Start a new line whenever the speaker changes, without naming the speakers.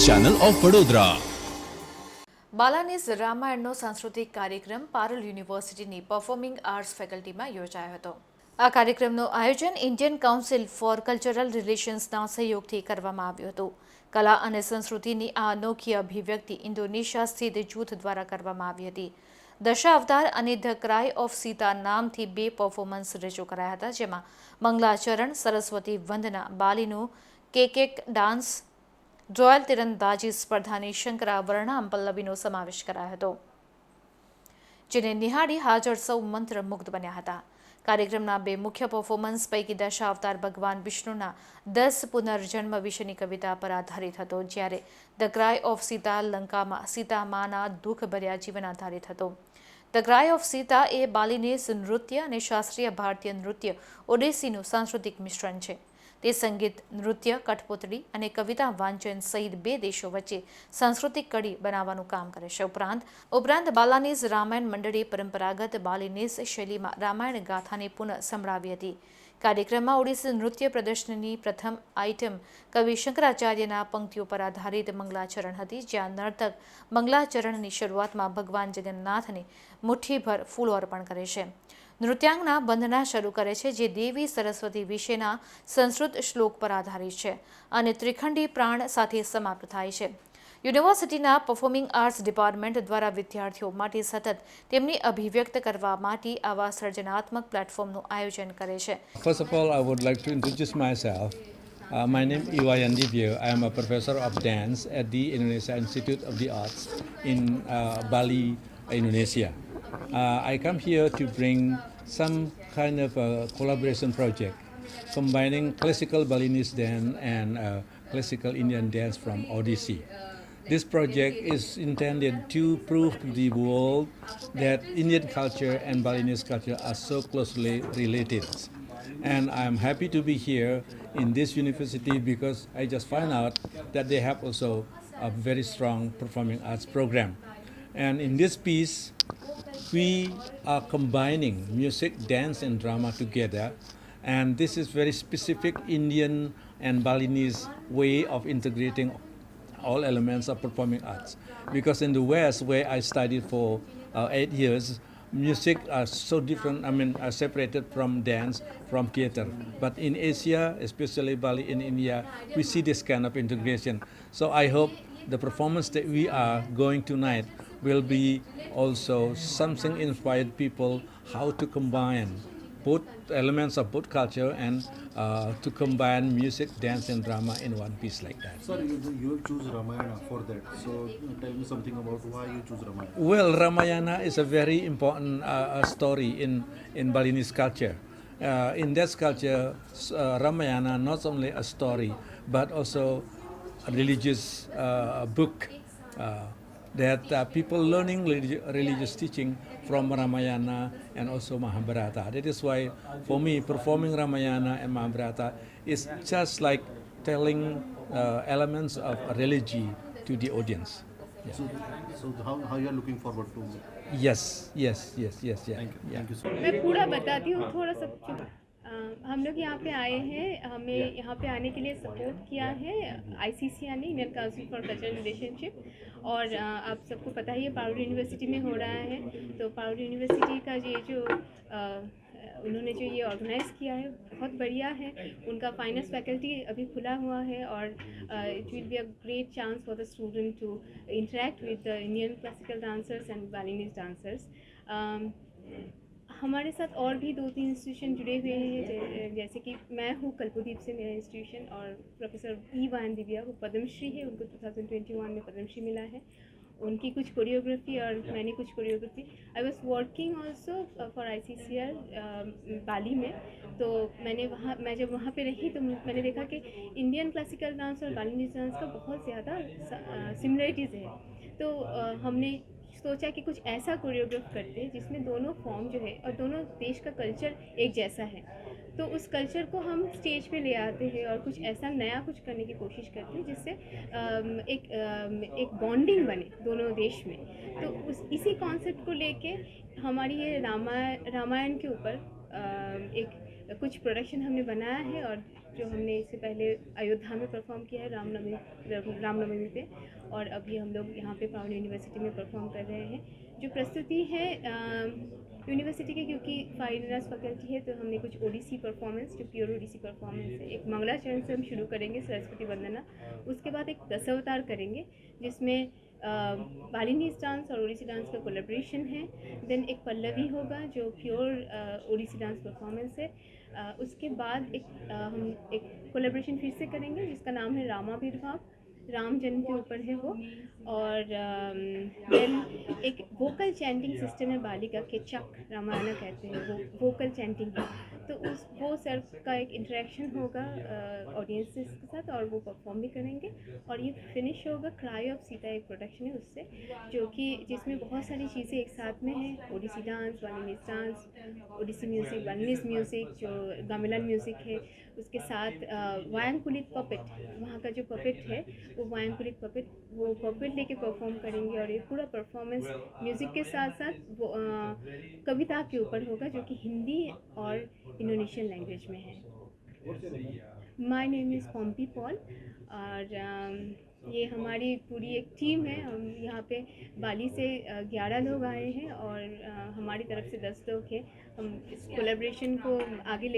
Channel of Vadodara.
Balinese રામાયણનો સાંસ્કૃતિક કાર્યક્રમ પારુલ યુનિવર્સિટીની પરફોર્મિંગ આર્ટ્સ ફેકલ્ટીમાં યોજાયો હતો। આ કાર્યક્રમનું આયોજન ઇન્ડિયન કાઉન્સિલ ફોર કલ્ચરલ રિલેશન્સના સહયોગથી કરવામાં આવ્યું હતું। કલા અને સંસ્કૃતિની આ અનોખી અભિવ્યક્તિ ઇન્ડોનેશિયા સ્થિત જૂથ દ્વારા કરવામાં આવી હતી। દશાવતાર અને ધ ક્રાય ઓફ સીતા નામથી બે પરફોર્મન્સ રજૂ કરાયા હતા, જેમાં મંગલાચરણ, સરસ્વતી વંદના, બાલીનું કેકેક ડાન્સ, રોયલ તીરંદાજી સ્પર્ધાની શંકરાભરણામ પલ્લવીનો સમાવેશ કરાયો હતો, જેને નિહાળી હાજર સૌ મંત્રમુગ્ધ બન્યા હતા। કાર્યક્રમના બે મુખ્ય પરફોર્મન્સ પૈકી દશાવતાર ભગવાન વિષ્ણુના 10 પુનર્જન્મ વિશેની કવિતા પર આધારિત હતો, જ્યારે ધ ક્રાય ઓફ સીતા લંકામાં સીતામાના દુઃખભર્યા જીવન આધારિત હતો। ધ ક્રાય ઓફ સીતા એ બાલિનીઝ નૃત્ય અને શાસ્ત્રીય ભારતીય નૃત્ય ઓડિસીનું સાંસ્કૃતિક મિશ્રણ છે। તે સંગીત, નૃત્ય, કઠપૂતળી અને કવિતા વાંચન સહિત બે દેશો વચ્ચે સાંસ્કૃતિક કડી બનાવવાનું કામ કરે છે। ઉપરાંત બાલાનીઝ રામાયણ મંડળીએ પરંપરાગત બાલિનીઝ શૈલીમાં રામાયણ ગાથાને પુનઃ સંભળાવી હતી। કાર્યક્રમમાં ઓડિસી નૃત્ય પ્રદર્શનની પ્રથમ આઇટમ કવિ શંકરાચાર્યના પંક્તિઓ પર આધારિત મંગલાચરણ હતી, જ્યાં નર્તક મંગલાચરણની શરૂઆતમાં ભગવાન જગન્નાથને મુઠ્ઠીભર ફૂલો અર્પણ કરે છે। નૃત્યાંગના વંદના શરૂ કરે છે, જે દેવી સરસ્વતી વિશેના સંસ્કૃત શ્લોક પર આધારિત છે અને ત્રિખંડી પ્રાણ સાથે સમાપ્ત થાય છે। યુનિવર્સિટીના પરફોર્મિંગ આર્ટ્સ ડિપાર્ટમેન્ટ દ્વારા વિદ્યાર્થીઓ માટે સતત તેમની અભિવ્યક્ત કરવા માટે આવા સર્જનાત્મક પ્લેટફોર્મનું આયોજન કરે છે।
First of all, I would like to introduce myself. My name is Iwayan Divya. I am a professor of dance at the Indonesia Institute of the Arts in Bali, Indonesia. I come here to bring some kind of a collaboration project combining classical Balinese dance and classical Indian dance from Odissi. This project is intended to prove to the world that Indian culture and Balinese culture are so closely related. And I'm happy to be here in this university because I just find out that they have also a very strong performing arts program. And in this piece, we are combining music, dance, and drama together. And this is very specific Indian and Balinese way of integrating all elements of performing arts. Because in the West, where I studied for 8 years, music are so different, are separated from dance, from theater. But in Asia, especially Bali in India, we see this kind of integration. So I hope the performance that we are going tonight will be also something inspired people how to combine both elements of both culture and to combine music, dance and drama in one piece like that.
Sir, you choose Ramayana for that. So tell me something about why you choose Ramayana.
Well, Ramayana is a very important story in Balinese culture. In that culture, Ramayana not only a story but also a religious book that people learning religious teaching from Ramayana and also Mahabharata. That is why for me performing Ramayana and Mahabharata is just like telling elements of religion to the audience. Yeah.
So how you are looking forward to?
Yes. Yeah.
Thank you.
Yeah.
Thank you so much.
मैं पूरा बताती हूँ थोड़ा सा। हम लोग यहाँ पे आए हैं, हमें यहाँ पे आने के लिए सपोर्ट किया है आईसीसी यानी Indian council for cultural relationship. और आप सबको पता ही है पारुल यूनिवर्सिटी में हो रहा है, तो पारुल यूनिवर्सिटी का ये जो उन्होंने जो ये ऑर्गेनाइज़ किया है बहुत बढ़िया है। उनका फाइनेंस फैकल्टी अभी खुला हुआ है और it will be a great chance for the student to interact with the Indian classical dancers and Balinese dancers. हमारे साथ और भी 2-3 इंस्टीट्यूशन जुड़े हुए हैं, जैसे कि मैं हूँ कल्पद्वीप से मेरा इंस्टीट्यूशन, और प्रोफेसर इवान दिव्या वो पद्मश्री है, उनको 2021 में पद्मश्री मिला है। उनकी कुछ कोरियोग्राफी और मैंने कुछ choreography. I was working also for ICCR बाली में। तो मैं जब वहाँ पे रही तो मैंने देखा कि इंडियन क्लासिकल डांस और बालिनीज डांस का बहुत ज़्यादा सिमिलरिटीज़ है। तो हमने सोचा कि कुछ ऐसा कोरियोग्राफ करते हैं जिसमें दोनों फॉर्म जो है और दोनों देश का कल्चर एक जैसा है, तो उस कल्चर को हम स्टेज पे ले आते हैं और कुछ ऐसा नया कुछ करने की कोशिश करते हैं जिससे एक बॉन्डिंग बने दोनों देश में। तो इसी कॉन्सेप्ट को लेके हमारी ये रामायण के ऊपर एक कुछ प्रोडक्शन हमने बनाया है और जो हमने इससे पहले अयोध्या में परफॉर्म किया है रामनवमी पे, और अभी हम लोग यहाँ पे पावन यूनिवर्सिटी में परफॉर्म कर रहे हैं। जो प्रस्तुति है यूनिवर्सिटी के, क्योंकि फाइन आर्ट्स फैकल्टी है, तो हमने कुछ ओडिसी परफॉर्मेंस, जो प्योर ओडिसी परफॉर्मेंस है, एक मंगलाचरण से हम शुरू करेंगे, सरस्वती वंदना, उसके बाद एक दशावतार करेंगे जिसमें बालिनीज डांस और ओडिसी डांस का कोलेब्रेशन है। देन एक पल्लवी होगा जो प्योर ओडिसी डांस परफॉर्मेंस है। उसके बाद हम एक कोलेब्रेशन फिर से करेंगे जिसका नाम है रामाविर्भाव, राम जन्म के ऊपर है वो। और देन एक वोकल चैंटिंग सिस्टम है बाली का, के चक रामायण कहते हैं, वो वोकल चैंटिंग है। तो वो सर का एक इंटरेक्शन होगा ऑडियंसेस के साथ, और वो परफॉर्म भी करेंगे। और ये फिनिश होगा क्राई ऑफ सीता, एक प्रोडक्शन है उससे, जो कि जिसमें बहुत सारी चीज़ें एक साथ में हैं, Odissi dance, Balinese dance, Odissi music, Balinese music, जो गामिलान म्यूज़िक है, उसके साथ वायंकुलित पपेट, वहाँ का जो पपेट है वो वायंकुलित पपेट, वो पपेट लेके परफॉर्म करेंगे। और ये पूरा परफॉर्मेंस म्यूज़िक के साथ साथ वो कविता के ऊपर होगा, जो कि हिंदी और इंडोनेशियन लैंग्वेज में है। My name is Pompi Paul, और ये हमारी पूरी एक टीम है। हम यहाँ पे बाली से 11 लोग आए हैं, और हमारी तरफ से 10 लोग हैं। हम इस कोलैबोरेशन को आगे ले